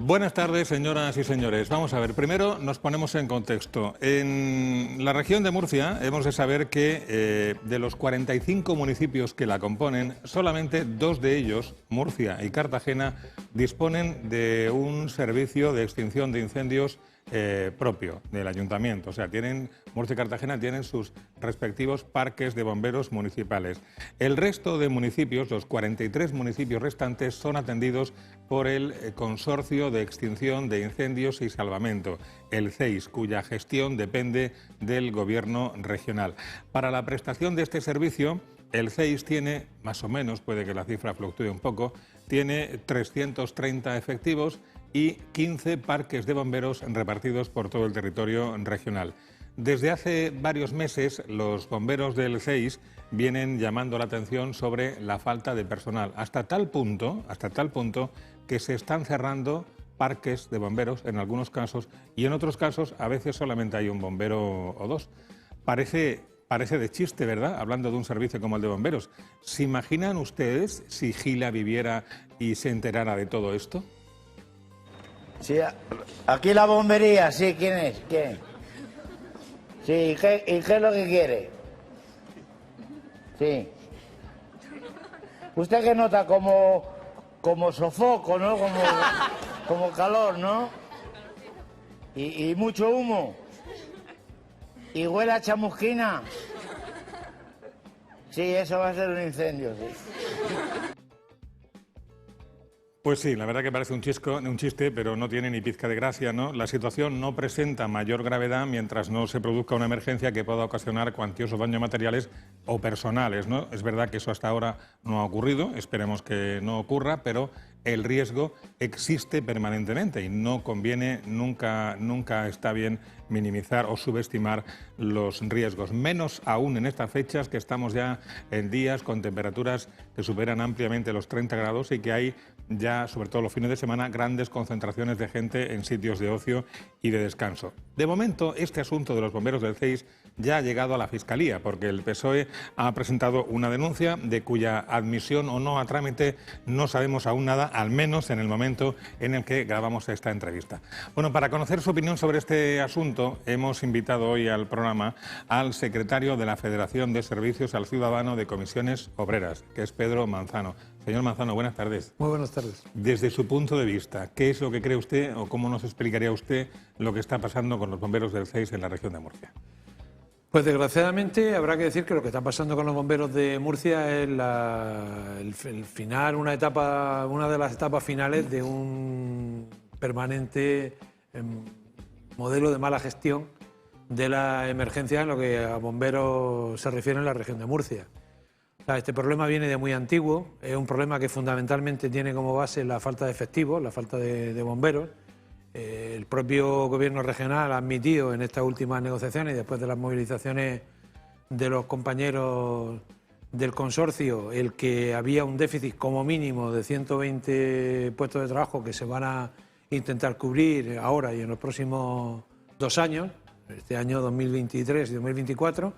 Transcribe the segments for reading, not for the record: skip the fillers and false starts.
Buenas tardes, señoras y señores. Vamos a ver, primero nos ponemos en contexto. En la región de Murcia hemos de saber que de los 45 municipios que la componen, solamente 2 de ellos, Murcia y Cartagena, disponen de un servicio de extinción de incendios propio del ayuntamiento. O sea, Murcia y Cartagena tienen sus respectivos parques de bomberos municipales. El resto de municipios, los 43 municipios restantes, son atendidos por el Consorcio de Extinción de Incendios y Salvamento, el CEIS, cuya gestión depende del Gobierno regional. Para la prestación de este servicio, el CEIS tiene, más o menos, puede que la cifra fluctúe un poco, tiene 330 efectivos y 15 parques de bomberos repartidos por todo el territorio regional. Desde hace varios meses, los bomberos del CEIS vienen llamando la atención sobre la falta de personal, hasta tal punto que se están cerrando parques de bomberos en algunos casos y en otros casos a veces solamente hay un bombero o 2. Parece de chiste, ¿verdad?, hablando de un servicio como el de bomberos. ¿Se imaginan ustedes si Gila viviera y se enterara de todo esto? Sí, aquí la bombería, sí, ¿quién es? ¿Quién? Sí, ¿y qué es lo que quiere? Sí. Usted que nota como sofoco, ¿no? Como calor, ¿no? Y mucho humo. Y huele a chamusquina. Sí, eso va a ser un incendio, sí. Pues sí, la verdad que parece un chiste, pero no tiene ni pizca de gracia, ¿no? La situación no presenta mayor gravedad mientras no se produzca una emergencia que pueda ocasionar cuantiosos daños materiales o personales, ¿no? Es verdad que eso hasta ahora no ha ocurrido, esperemos que no ocurra, pero el riesgo existe permanentemente y no conviene, nunca está bien minimizar o subestimar los riesgos, menos aún en estas fechas que estamos ya en días con temperaturas que superan ampliamente los 30 grados y que hay ya, sobre todo los fines de semana, grandes concentraciones de gente en sitios de ocio y de descanso. De momento, este asunto de los bomberos del CEIS ya ha llegado a la Fiscalía, porque el PSOE ha presentado una denuncia de cuya admisión o no a trámite no sabemos aún nada, al menos en el momento en el que grabamos esta entrevista. Bueno, para conocer su opinión sobre este asunto, hemos invitado hoy al programa al secretario de la Federación de Servicios al Ciudadano de Comisiones Obreras, que es Pedro Manzano. Señor Manzano, buenas tardes. Muy buenas tardes. Desde su punto de vista, ¿qué es lo que cree usted o cómo nos explicaría usted lo que está pasando con los bomberos del CEIS en la región de Murcia? Pues desgraciadamente habrá que decir que lo que está pasando con los bomberos de Murcia es el final, una de las etapas finales de un permanente modelo de mala gestión de la emergencia en lo que a bomberos se refiere en la región de Murcia. Este problema viene de muy antiguo, es un problema que fundamentalmente tiene como base la falta de efectivos, la falta de bomberos. El propio gobierno regional ha admitido en estas últimas negociaciones y después de las movilizaciones de los compañeros del consorcio, el que había un déficit como mínimo de 120 puestos de trabajo que se van a intentar cubrir ahora y en los próximos 2 años, este año 2023 y 2024,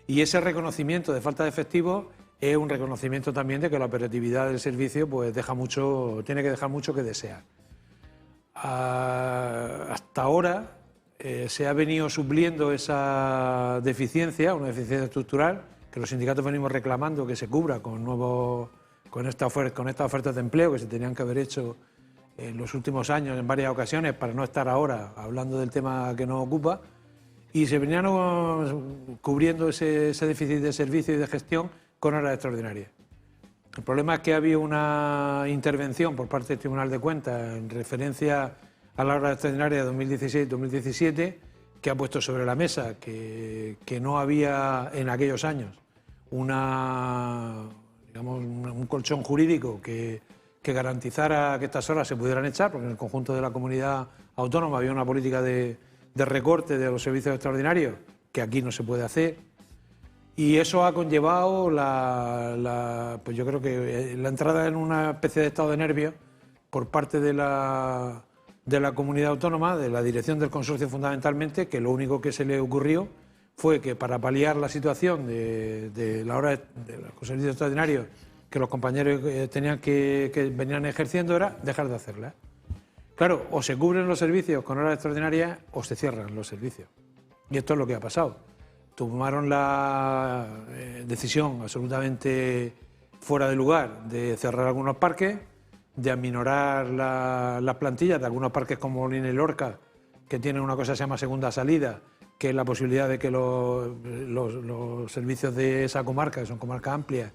y ese reconocimiento de falta de efectivos es un reconocimiento también de que la operatividad del servicio pues tiene que dejar mucho que desear. Hasta ahora se ha venido supliendo esa deficiencia, una deficiencia estructural, que los sindicatos venimos reclamando que se cubra con estas ofertas de empleo que se tenían que haber hecho en los últimos años en varias ocasiones para no estar ahora hablando del tema que nos ocupa, y se venían cubriendo ese déficit de servicio y de gestión con horas extraordinarias. El problema es que ha habido una intervención por parte del Tribunal de Cuentas en referencia a la hora extraordinaria de 2016-2017 que ha puesto sobre la mesa que no había en aquellos años un colchón jurídico que garantizara que estas horas se pudieran echar, porque en el conjunto de la comunidad autónoma había una política de recorte de los servicios extraordinarios que aquí no se puede hacer. Y eso ha conllevado pues yo creo que la entrada en una especie de estado de nervios por parte de de la comunidad autónoma, de la dirección del consorcio fundamentalmente, que lo único que se le ocurrió fue que para paliar la situación de la hora de los servicios extraordinarios que los compañeros tenían que venían ejerciendo era dejar de hacerla. Claro, o se cubren los servicios con horas extraordinarias o se cierran los servicios. Y esto es lo que ha pasado. Tomaron la decisión absolutamente fuera de lugar de cerrar algunos parques, de aminorar las plantillas de algunos parques como Molina y Lorca, que tienen una cosa que se llama segunda salida, que es la posibilidad de que los servicios de esa comarca, que son comarcas amplias,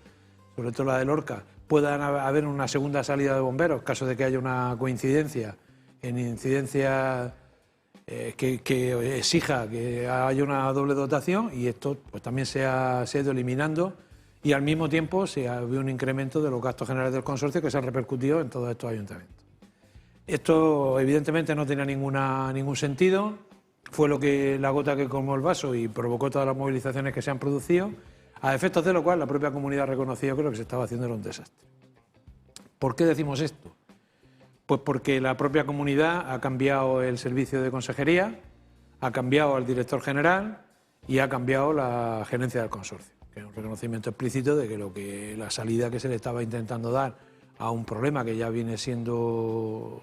sobre todo la de Lorca, puedan haber una segunda salida de bomberos, en caso de que haya una coincidencia en incidencia que exija que haya una doble dotación, y esto pues también se ha ido eliminando, y al mismo tiempo se ha habido un incremento de los gastos generales del consorcio que se ha repercutido en todos estos ayuntamientos. Esto evidentemente no tenía ningún sentido, fue la gota que colmó el vaso y provocó todas las movilizaciones que se han producido, a efectos de lo cual la propia comunidad ha reconocido que lo que se estaba haciendo era un desastre. ¿Por qué decimos esto? Pues porque la propia comunidad ha cambiado el servicio de consejería, ha cambiado al director general y ha cambiado la gerencia del consorcio, que es un reconocimiento explícito de que la salida que se le estaba intentando dar a un problema que ya viene siendo,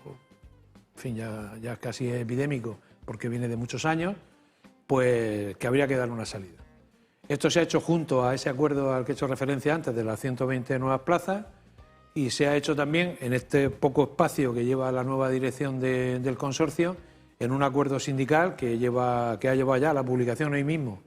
en fin, ya casi epidémico, porque viene de muchos años, pues que habría que dar una salida. Esto se ha hecho junto a ese acuerdo al que he hecho referencia antes de las 120 nuevas plazas, y se ha hecho también en este poco espacio que lleva la nueva dirección del consorcio, en un acuerdo sindical que ha llevado ya a la publicación hoy mismo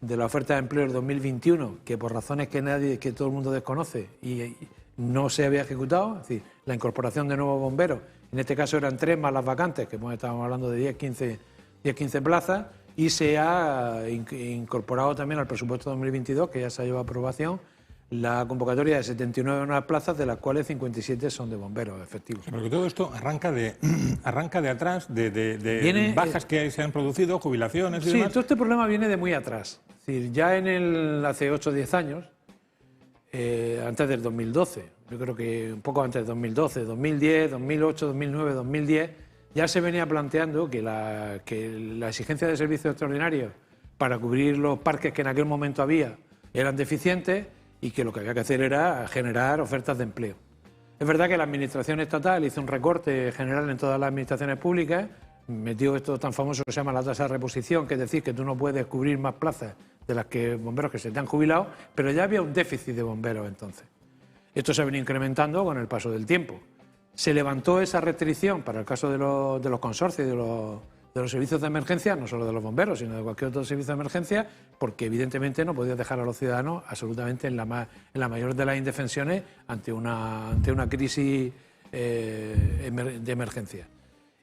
de la oferta de empleo del 2021, que por razones que todo el mundo desconoce y no se había ejecutado, es decir, la incorporación de nuevos bomberos, en este caso eran 3 más las vacantes, que estábamos hablando de 10-15 plazas, y se ha incorporado también al presupuesto 2022, que ya se ha llevado a aprobación, la convocatoria de 79 nuevas plazas, de las cuales 57 son de bomberos efectivos. Porque todo esto arranca de atrás, de bajas que se han producido, jubilaciones y demás. Sí, todo este problema viene de muy atrás. Es decir, ya hace 8 o 10 años, antes del 2012, yo creo que un poco antes del 2012, 2010, 2008, 2009, 2010, ya se venía planteando que la exigencia de servicios extraordinarios para cubrir los parques que en aquel momento había eran deficientes, y que lo que había que hacer era generar ofertas de empleo. Es verdad que la Administración estatal hizo un recorte general en todas las administraciones públicas, metió esto tan famoso que se llama la tasa de reposición, que es decir, que tú no puedes cubrir más plazas de las que bomberos que se te han jubilado, pero ya había un déficit de bomberos entonces. Esto se ha venido incrementando con el paso del tiempo. Se levantó esa restricción para el caso de los consorcios y de los servicios de emergencia, no solo de los bomberos, sino de cualquier otro servicio de emergencia, porque evidentemente no podía dejar a los ciudadanos absolutamente en la mayor de las indefensiones ante una crisis de emergencia.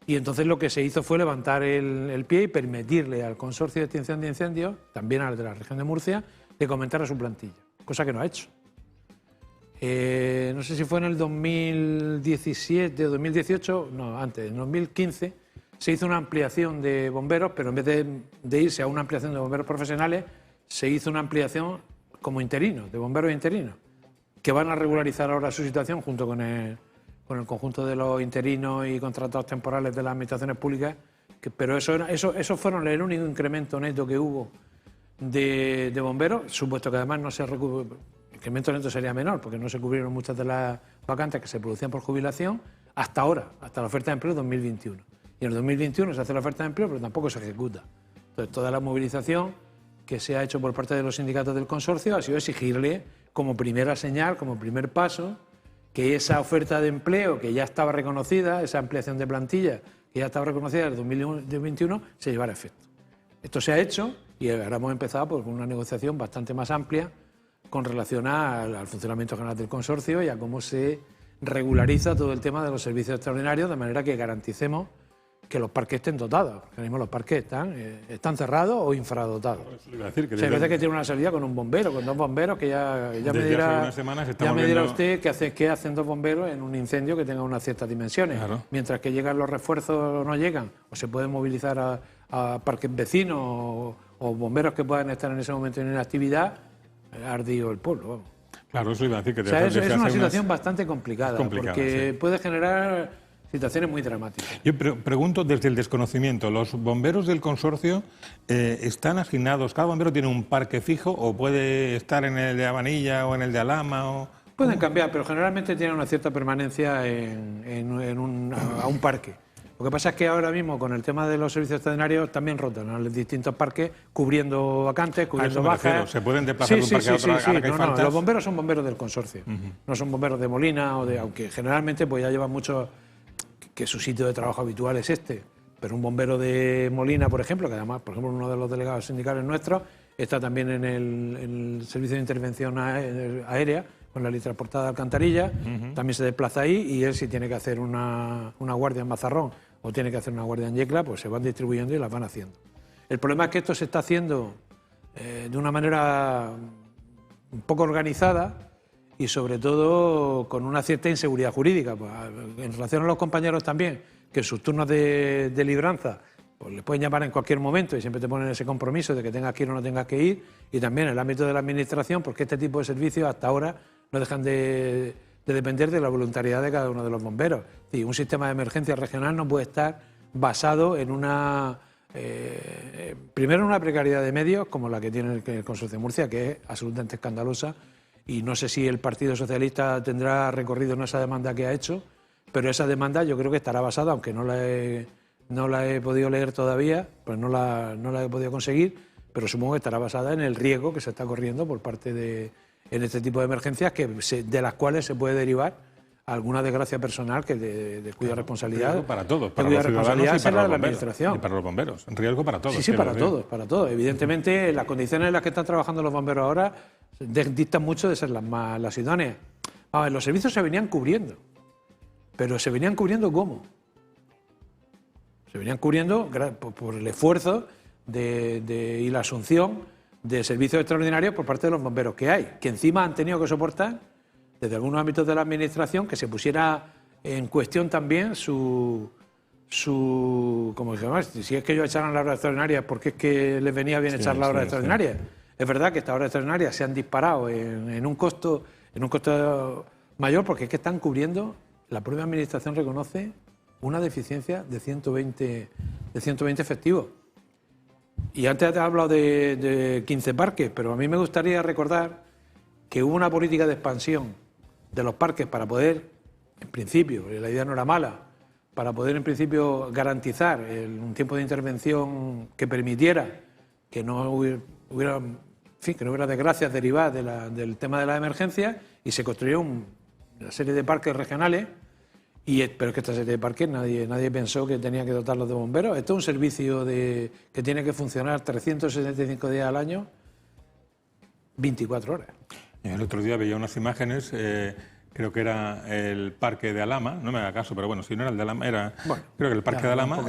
Y entonces lo que se hizo fue levantar el pie y permitirle al Consorcio de Extinción de Incendios, también al de la región de Murcia, de comentar a su plantilla, cosa que no ha hecho. No sé si fue en el 2017 o 2018, no, antes, en 2015, se hizo una ampliación de bomberos, pero en vez de irse a una ampliación de bomberos profesionales, se hizo una ampliación como interinos, de bomberos interinos, que van a regularizar ahora su situación junto con el conjunto de los interinos y contratados temporales de las administraciones públicas, pero eso fueron el único incremento neto que hubo de bomberos, supuesto que además no se recuperó. El incremento neto sería menor, porque no se cubrieron muchas de las vacantes que se producían por jubilación hasta ahora, hasta la oferta de empleo 2021. Y en el 2021 se hace la oferta de empleo, pero tampoco se ejecuta. Entonces, toda la movilización que se ha hecho por parte de los sindicatos del consorcio ha sido exigirle, como primera señal, como primer paso, que esa oferta de empleo que ya estaba reconocida, esa ampliación de plantilla que ya estaba reconocida en el 2021, se llevara a efecto. Esto se ha hecho y ahora hemos empezado con una negociación bastante más amplia con relación al funcionamiento general del consorcio y a cómo se regulariza todo el tema de los servicios extraordinarios, de manera que garanticemos que los parques estén dotados. Porque ahora mismo los parques están cerrados o infradotados. Decir que se parece que tiene una salida con un bombero, con 2 bomberos, que ya me dirá usted qué hacen 2 bomberos en un incendio que tenga unas ciertas dimensiones. Claro. Mientras que llegan los refuerzos o no llegan, o se pueden movilizar a parques vecinos o bomberos que puedan estar en ese momento en inactividad, ha ardido el pueblo. Vamos. Claro, eso iba a decir que... es una situación bastante complicada, porque puede generar situaciones muy dramáticas. Yo pregunto desde el desconocimiento, ¿los bomberos del consorcio están asignados, cada bombero tiene un parque fijo o puede estar en el de Abanilla o en el de Alhama? O... Pueden cambiar, pero generalmente tienen una cierta permanencia a un parque. Lo que pasa es que ahora mismo con el tema de los servicios extraordinarios también rotan a los distintos parques, cubriendo vacantes, cubriendo bajas. ¿Se pueden desplazar de un parque a otro? No, los bomberos son bomberos del consorcio, no son bomberos de Molina, aunque generalmente pues ya llevan mucho, que su sitio de trabajo habitual es este. Pero un bombero de Molina, por ejemplo, que además, por ejemplo, uno de los delegados sindicales nuestros, está también en el servicio de intervención aérea, con la transportada de Alcantarilla, también se desplaza ahí, y él si tiene que hacer una guardia en Mazarrón o tiene que hacer una guardia en Yecla, pues se van distribuyendo y las van haciendo. El problema es que esto se está haciendo de una manera un poco organizada y sobre todo con una cierta inseguridad jurídica. Pues, en relación a los compañeros también, que en sus turnos de libranza pues les pueden llamar en cualquier momento y siempre te ponen ese compromiso de que tengas que ir o no tengas que ir, y también en el ámbito de la administración, porque este tipo de servicios hasta ahora no dejan de depender de la voluntariedad de cada uno de los bomberos. Y un sistema de emergencia regional no puede estar basado en primero en una precariedad de medios como la que tiene el Consorcio de Murcia, que es absolutamente escandalosa, y no sé si el Partido Socialista tendrá recorrido en esa demanda que ha hecho, pero esa demanda yo creo que estará basada, aunque no la he podido leer todavía, pues no la he podido conseguir, pero supongo que estará basada en el riesgo que se está corriendo por parte en este tipo de emergencias, de las cuales se puede derivar alguna desgracia personal que de cuya responsabilidad. Riesgo para todos, para los ciudadanos y para los bomberos. Y para los bomberos. Riesgo para todos. Sí, para todos. Evidentemente, las condiciones en las que están trabajando los bomberos ahora dictan mucho de ser las idóneas. Los servicios se venían cubriendo, pero ¿se venían cubriendo cómo? Se venían cubriendo por el esfuerzo y la asunción de servicios extraordinarios por parte de los bomberos que hay, que encima han tenido que soportar desde algunos ámbitos de la administración que se pusiera en cuestión también su como dijimos, si es que ellos echaran las horas extraordinarias, ¿por qué es que les venía bien echar las horas extraordinarias? Es verdad que estas horas extraordinarias se han disparado en un costo mayor, porque es que están cubriendo, la propia administración reconoce una deficiencia de 120 efectivos. Y antes te he hablado de 15 parques, pero a mí me gustaría recordar que hubo una política de expansión de los parques para poder, en principio, la idea no era mala, para poder en principio garantizar un tiempo de intervención que permitiera que no hubiera desgracias derivadas del tema de la emergencia, y se construyó una serie de parques regionales. Pero es que esta serie de parques nadie pensó que tenía que dotarlos de bomberos. Esto es un servicio que tiene que funcionar 365 días al año, 24 horas. El otro día veía unas imágenes, creo que era el parque de Alhama, no me haga caso, pero bueno, si no era el de Alhama, creo que el parque de Alhama,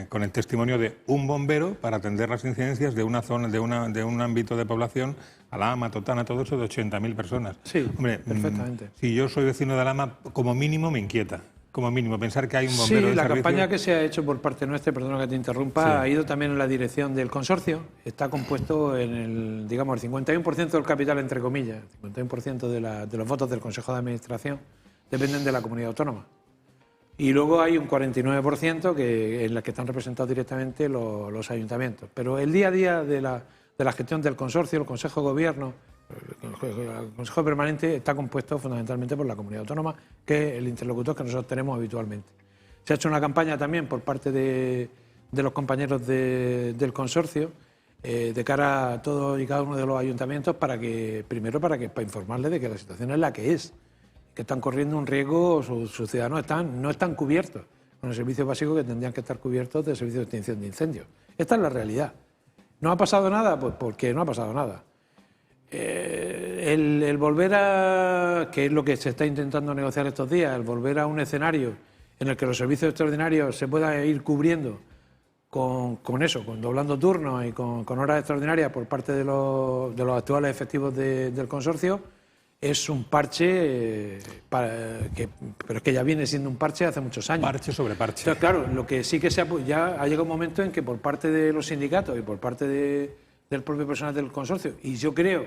con el testimonio de un bombero para atender las incidencias de una zona, de un ámbito de población, Alhama, Totana, todo eso, de 80.000 personas. Sí, hombre, perfectamente. Si yo soy vecino de Alhama, como mínimo me inquieta. Como mínimo, pensar que hay un bombero de la servicio. Campaña que se ha hecho por parte nuestra, perdona que te interrumpa, ha ido también en la dirección del consorcio. Está compuesto en el 51% del capital, entre comillas, 51% de los votos del Consejo de Administración dependen de la comunidad autónoma. Y luego hay un 49% en la que están representados directamente los ayuntamientos. Pero el día a día de la gestión del consorcio, el Consejo de Gobierno, el Consejo Permanente está compuesto fundamentalmente por la comunidad autónoma, que es el interlocutor que nosotros tenemos habitualmente. Se ha hecho una campaña también por parte de los compañeros del consorcio de cara a todos y cada uno de los ayuntamientos para informarles de que la situación es la que es, que están corriendo un riesgo, sus ciudadanos no están cubiertos con el servicio básico que tendrían que estar cubiertos del servicio de extinción de incendios. Esta es la realidad. ¿No ha pasado nada? Pues porque no ha pasado nada. El volver que es lo que se está intentando negociar estos días, el volver a un escenario en el que los servicios extraordinarios se puedan ir cubriendo con doblando turnos y con horas extraordinarias por parte de los actuales efectivos del consorcio, es un parche, pero es que ya viene siendo un parche hace muchos años. Parche sobre parche. Entonces, claro, lo que sí que ya ha llegado un momento en que por parte de los sindicatos y por parte del propio personal del consorcio, y yo creo,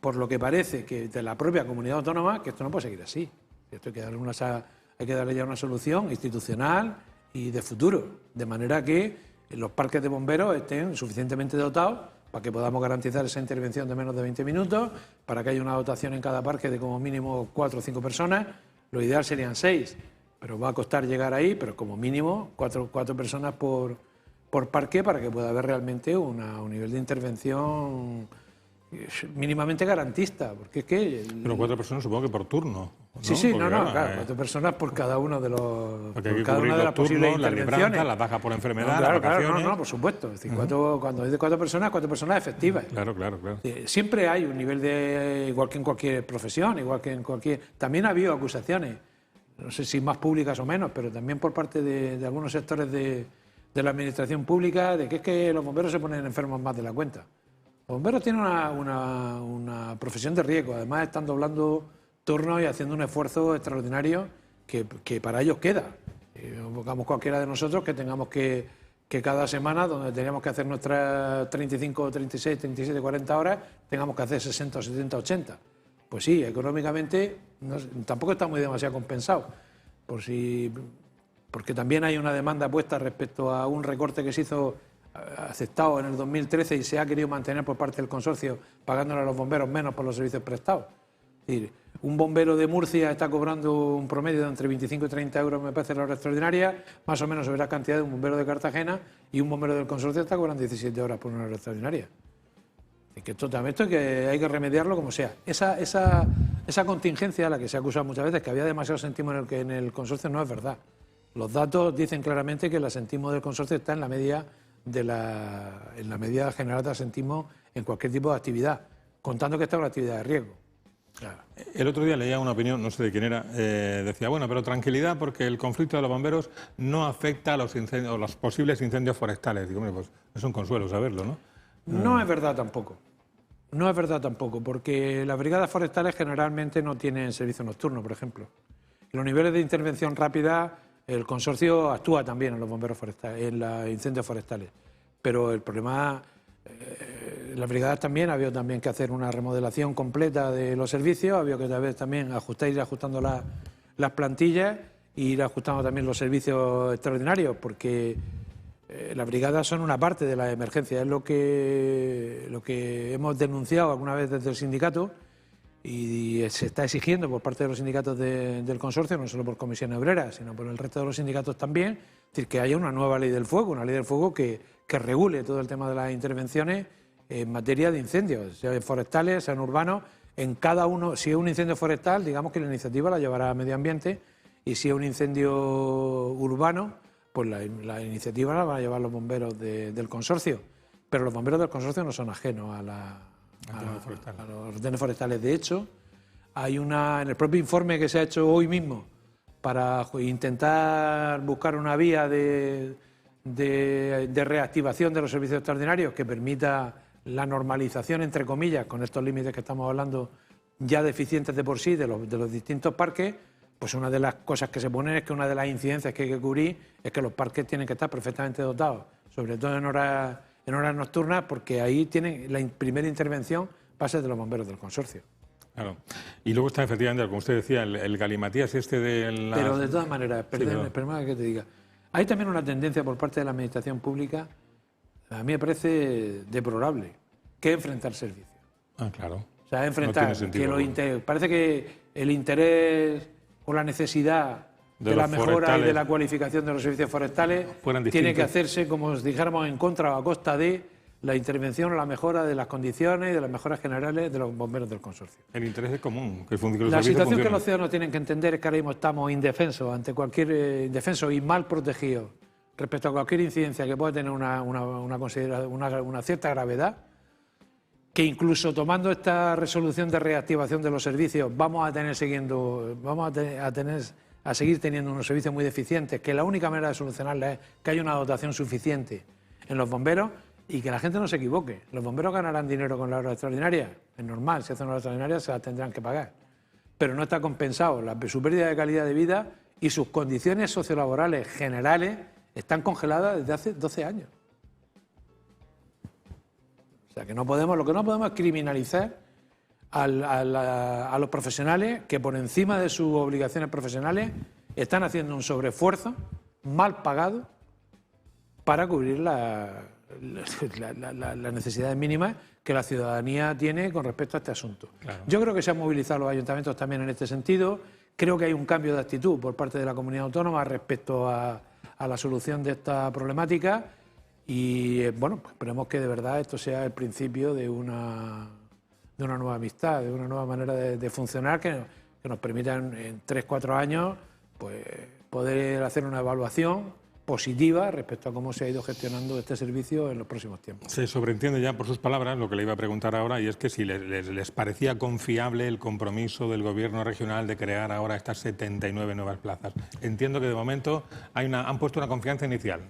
por lo que parece, que de la propia comunidad autónoma, que esto no puede seguir así. Esto hay que darle unas hay que darle ya una solución institucional y de futuro, de manera que los parques de bomberos estén suficientemente dotados para que podamos garantizar esa intervención de menos de 20 minutos, para que haya una dotación en cada parque de como mínimo 4 o 5 personas. Lo ideal serían 6, pero va a costar llegar ahí, pero como mínimo 4 personas por parque, para que pueda haber realmente un nivel de intervención mínimamente garantista, porque es que... Pero 4 personas supongo que por turno, ¿no? Sí, sí, Porque, claro, 4 personas por cada uno de los... Porque hay que cada cubrir una de los las posibles turnos, la intervenciones. libranza, la baja por enfermedad, Claro, las claro, vacaciones. por supuesto. Es decir, cuando es de 4 personas efectivas. Claro. Siempre hay un nivel de... igual que en cualquier profesión, igual que en cualquier... También ha habido acusaciones, no sé si más públicas o menos, pero también por parte de algunos sectores de la administración pública, de que es que los bomberos se ponen enfermos más de la cuenta. Los bomberos tienen una profesión de riesgo, además están doblando turnos y haciendo un esfuerzo extraordinario que para ellos queda. Pongamos cualquiera de nosotros que tengamos que cada semana, donde teníamos que hacer nuestras 35, 36, 37, 40 horas, tengamos que hacer 60, 70, 80. Pues sí, económicamente tampoco está muy demasiado compensado, porque también hay una demanda puesta respecto a un recorte que se hizo aceptado en el 2013 y se ha querido mantener por parte del consorcio, pagándole a los bomberos menos por los servicios prestados. Es decir, un bombero de Murcia está cobrando un promedio de entre 25 y 30 euros, me parece, la hora extraordinaria, más o menos sobre la cantidad de un bombero de Cartagena, y un bombero del consorcio está cobrando 17 horas por una hora extraordinaria. Es que esto que hay que remediarlo como sea. Esa contingencia a la que se ha acusado muchas veces, que había demasiado asentismo en el consorcio, no es verdad. Los datos dicen claramente que el asentismo del consorcio está en la media general de asentismo en cualquier tipo de actividad, contando que esta es una actividad de riesgo. Claro. El otro día leía una opinión, no sé de quién era, decía, bueno, pero tranquilidad porque el conflicto de los bomberos no afecta a los incendios, o los posibles incendios forestales. Digo, pues es un consuelo saberlo, ¿no? No es verdad tampoco. No es verdad tampoco, porque las brigadas forestales generalmente no tienen servicio nocturno, por ejemplo. En los niveles de intervención rápida, el consorcio actúa también en los bomberos forestales, en los incendios forestales. Pero el problema, las brigadas también, ha habido también que hacer una remodelación completa de los servicios, ha habido que también ir ajustando las plantillas e ir ajustando también los servicios extraordinarios, porque las brigadas son una parte de la emergencia, es lo que hemos denunciado alguna vez desde el sindicato y se está exigiendo por parte de los sindicatos del consorcio, no solo por Comisiones Obreras, sino por el resto de los sindicatos también, es decir, que haya una nueva ley del fuego, una ley del fuego que regule todo el tema de las intervenciones en materia de incendios, sean forestales, sean urbanos. En cada uno, si es un incendio forestal, digamos que la iniciativa la llevará a Medio Ambiente, y si es un incendio urbano, pues la iniciativa la van a llevar los bomberos del consorcio. Pero los bomberos del consorcio no son ajenos a los ordenes forestales. De hecho, hay en el propio informe que se ha hecho hoy mismo para intentar buscar una vía de reactivación de los servicios extraordinarios que permita la normalización, entre comillas, con estos límites que estamos hablando, ya deficientes de por sí de los distintos parques. Pues una de las cosas que se ponen es que una de las incidencias que hay que cubrir es que los parques tienen que estar perfectamente dotados, sobre todo en horas nocturnas, porque ahí tienen la primera intervención va a ser de los bomberos del consorcio. Claro. Y luego está efectivamente, como usted decía, el galimatías de la... Pero de todas maneras, perdona que te diga, hay también una tendencia por parte de la administración pública, a mí me parece deplorable, que es enfrentar servicios. Ah, claro. O sea, enfrentar, parece que el interés o la necesidad de la mejora y de la cualificación de los servicios forestales tiene que hacerse, como si dijéramos, en contra o a costa de la intervención o la mejora de las condiciones y de las mejoras generales de los bomberos del consorcio. El interés es común. La situación que los ciudadanos tienen que entender es que ahora mismo estamos indefensos ante cualquier indefenso y mal protegidos respecto a cualquier incidencia que pueda tener una cierta gravedad, que incluso tomando esta resolución de reactivación de los servicios vamos a seguir teniendo unos servicios muy deficientes, que la única manera de solucionarla es que haya una dotación suficiente en los bomberos y que la gente no se equivoque. Los bomberos ganarán dinero con la hora extraordinaria, es normal, si hacen una hora extraordinaria se la tendrán que pagar, pero no está compensado. Su pérdida de calidad de vida y sus condiciones sociolaborales generales están congeladas desde hace 12 años. O sea, que lo que no podemos es criminalizar a los profesionales que por encima de sus obligaciones profesionales están haciendo un sobreesfuerzo mal pagado para cubrir las necesidades mínimas que la ciudadanía tiene con respecto a este asunto. Claro. Yo creo que se han movilizado los ayuntamientos también en este sentido. Creo que hay un cambio de actitud por parte de la comunidad autónoma respecto a la solución de esta problemática y, bueno, pues esperemos que de verdad esto sea el principio de una nueva amistad, de una nueva manera de funcionar que nos permita en 3-4 años pues, poder hacer una evaluación positiva respecto a cómo se ha ido gestionando este servicio en los próximos tiempos. Se sobreentiende ya por sus palabras lo que le iba a preguntar ahora, y es que si les parecía confiable el compromiso del Gobierno regional de crear ahora estas 79 nuevas plazas. Entiendo que de momento han puesto una confianza inicial.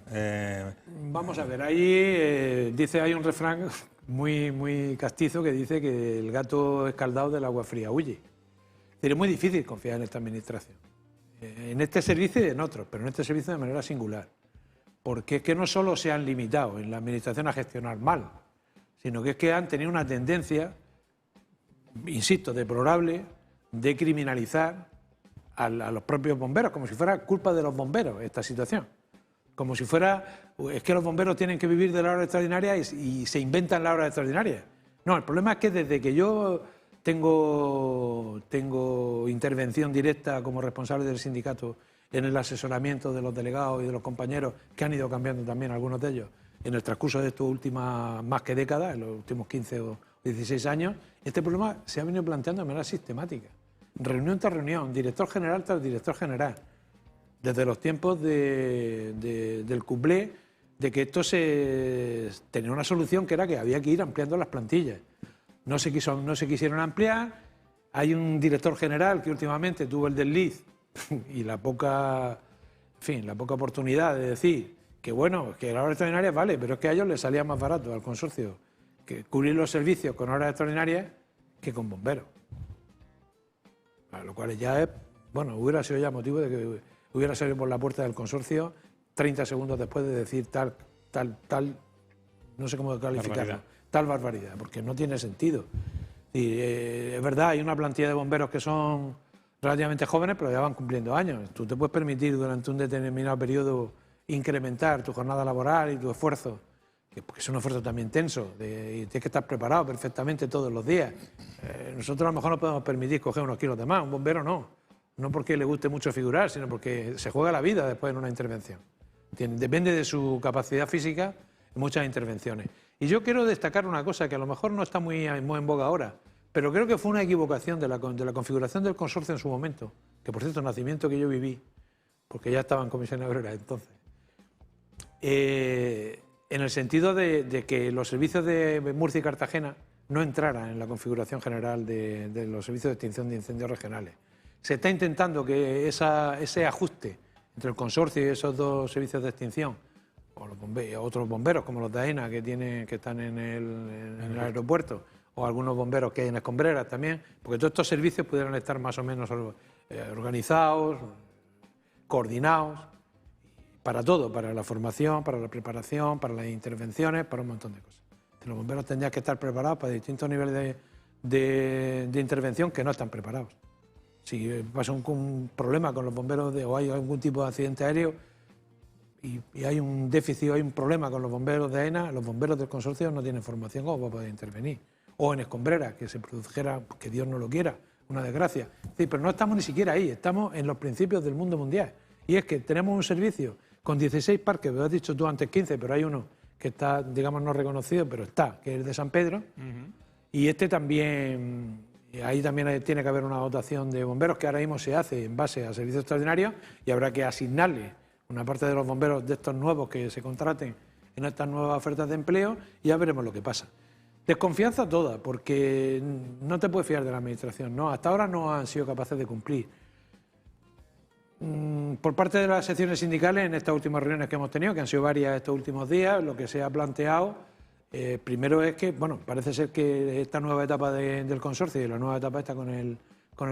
Vamos a ver, ahí hay un refrán muy castizo que dice que el gato escaldado del agua fría huye. Es decir, es muy difícil confiar en esta administración. En este servicio y en otros, pero en este servicio de manera singular. Porque es que no solo se han limitado en la administración a gestionar mal, sino que es que han tenido una tendencia, insisto, deplorable, de criminalizar a los propios bomberos, como si fuera culpa de los bomberos esta situación. Como si fuera, es que los bomberos tienen que vivir de la hora extraordinaria y se inventan la hora extraordinaria. No, el problema es que desde que yo tengo intervención directa como responsable del sindicato en el asesoramiento de los delegados y de los compañeros, que han ido cambiando también algunos de ellos en el transcurso de estas últimas más que décadas, en los últimos 15 o 16 años, este problema se ha venido planteando de manera sistemática. Reunión tras reunión, director general tras director general, desde los tiempos del cuplé, de que esto tenía una solución que era que había que ir ampliando las plantillas. No se quisieron ampliar. Hay un director general que últimamente tuvo el desliz y la poca oportunidad de decir que, bueno, que la hora extraordinaria vale, pero es que a ellos les salía más barato al consorcio que cubrir los servicios con horas extraordinarias que con bomberos. A lo cual ya es, bueno, hubiera sido ya motivo de que hubiera salido por la puerta del consorcio 30 segundos después de decir tal, no sé cómo calificarlo, tal barbaridad, porque no tiene sentido. Y, es verdad, hay una plantilla de bomberos que son relativamente jóvenes, pero ya van cumpliendo años. Tú te puedes permitir durante un determinado periodo incrementar tu jornada laboral y tu esfuerzo, porque es un esfuerzo también tenso, y tienes que estar preparado perfectamente todos los días. Nosotros a lo mejor no podemos permitir coger unos kilos de más, un bombero no porque le guste mucho figurar, sino porque se juega la vida después en una intervención. Depende de su capacidad física en muchas intervenciones. Y yo quiero destacar una cosa que a lo mejor no está muy en boga ahora, pero creo que fue una equivocación de la configuración del consorcio en su momento, que por cierto, nacimiento que yo viví, porque ya estaba en Comisión Obrera entonces, en el sentido de que los servicios de Murcia y Cartagena no entraran en la configuración general de los servicios de extinción de incendios regionales. Se está intentando que ese ajuste entre el consorcio y esos dos servicios de extinción, o otros bomberos como los de AENA que están en el aeropuerto, o algunos bomberos que hay en Escombreras también, porque todos estos servicios pudieran estar más o menos organizados, coordinados, para todo, para la formación, para la preparación, para las intervenciones, para un montón de cosas. Los bomberos tendrían que estar preparados para distintos niveles de intervención que no están preparados. Si pasa un problema con los bomberos o hay algún tipo de accidente aéreo y hay un déficit o hay un problema con los bomberos de AENA, los bomberos del consorcio no tienen formación como para poder intervenir. O en Escombreras, que se produjera, que Dios no lo quiera, una desgracia. Sí, pero no estamos ni siquiera ahí, estamos en los principios del mundo mundial. Y es que tenemos un servicio con 16 parques, lo has dicho tú antes 15, pero hay uno que está, digamos, no reconocido, pero está, que es el de San Pedro. Y este también, ahí también tiene que haber una dotación de bomberos que ahora mismo se hace en base a servicios extraordinarios y habrá que asignarle una parte de los bomberos de estos nuevos que se contraten en estas nuevas ofertas de empleo y ya veremos lo que pasa. Desconfianza toda, porque no te puedes fiar de la administración, ¿no? Hasta ahora no han sido capaces de cumplir. Por parte de las secciones sindicales, en estas últimas reuniones que hemos tenido, que han sido varias estos últimos días, lo que se ha planteado, primero es que, bueno, parece ser que esta nueva etapa del consorcio y la nueva etapa esta con el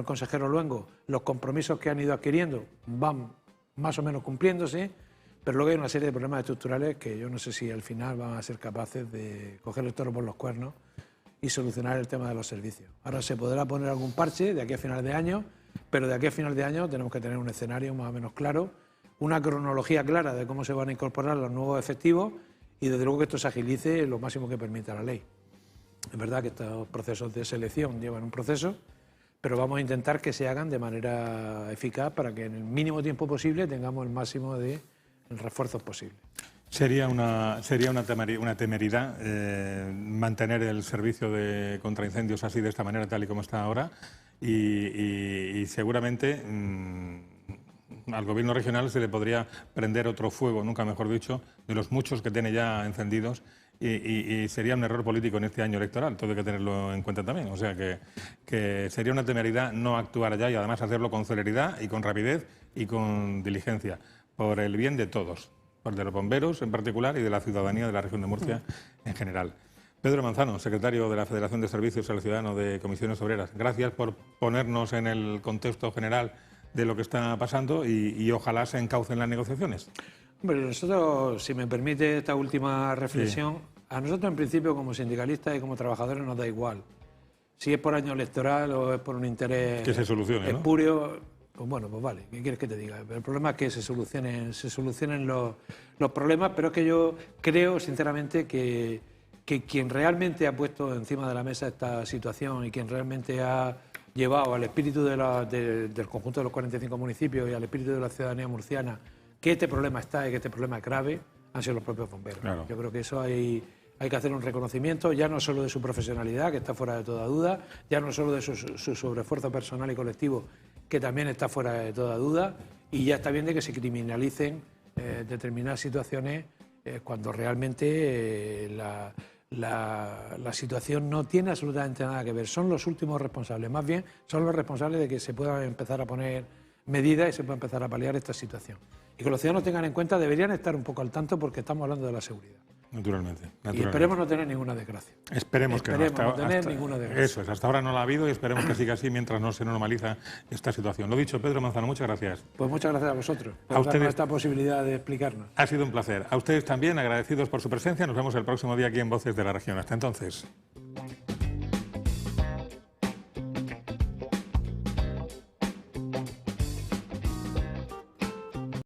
consejero Luengo, los compromisos que han ido adquiriendo van más o menos cumpliéndose, pero luego hay una serie de problemas estructurales que yo no sé si al final van a ser capaces de coger el toro por los cuernos y solucionar el tema de los servicios. Ahora se podrá poner algún parche de aquí a finales de año, pero de aquí a final de año tenemos que tener un escenario más o menos claro, una cronología clara de cómo se van a incorporar los nuevos efectivos y desde luego que esto se agilice lo máximo que permita la ley. Es verdad que estos procesos de selección llevan un proceso, pero vamos a intentar que se hagan de manera eficaz para que en el mínimo tiempo posible tengamos el máximo de refuerzos posible. Sería una temeridad mantener el servicio de contraincendios así, de esta manera, tal y como está ahora, y seguramente al Gobierno regional se le podría prender otro fuego, nunca mejor dicho, de los muchos que tiene ya encendidos, y sería un error político en este año electoral, todo hay que tenerlo en cuenta también. O sea que sería una temeridad no actuar allá y además hacerlo con celeridad y con rapidez y con diligencia, por el bien de todos, por de los bomberos en particular y de la ciudadanía de la región de Murcia en general. Pedro Manzano, secretario de la Federación de Servicios al Ciudadano de Comisiones Obreras, gracias por ponernos en el contexto general de lo que está pasando y ojalá se encaucen las negociaciones. Hombre, nosotros, si me permite esta última reflexión, a nosotros en principio como sindicalistas y como trabajadores nos da igual. Si es por año electoral o es por un interés que se solucione, ¿no? espurio, pues bueno, pues vale, ¿qué quieres que te diga? El problema es que se solucionen los problemas, pero es que yo creo sinceramente que quien realmente ha puesto encima de la mesa esta situación y quien realmente ha llevado al espíritu del conjunto de los 45 municipios y al espíritu de la ciudadanía murciana que este problema está y que este problema es grave, han sido los propios bomberos. Claro. Yo creo que eso hay que hacer un reconocimiento, ya no solo de su profesionalidad, que está fuera de toda duda, ya no solo de su sobreesfuerzo personal y colectivo, que también está fuera de toda duda, y ya está bien de que se criminalicen determinadas situaciones cuando realmente la situación no tiene absolutamente nada que ver. Son los últimos responsables, más bien son los responsables de que se puedan empezar a poner medidas y se pueda empezar a paliar esta situación. Y que los ciudadanos tengan en cuenta, deberían estar un poco al tanto porque estamos hablando de la seguridad. Naturalmente. Y esperemos no tener ninguna desgracia. Esperemos que no tener ninguna desgracia. Eso es, hasta ahora no la ha habido y esperemos que siga así mientras no se normaliza esta situación. Lo dicho, Pedro Manzano, muchas gracias. Pues muchas gracias a vosotros por darnos esta posibilidad de explicarnos. Ha sido un placer. A ustedes también, agradecidos por su presencia. Nos vemos el próximo día aquí en Voces de la Región. Hasta entonces.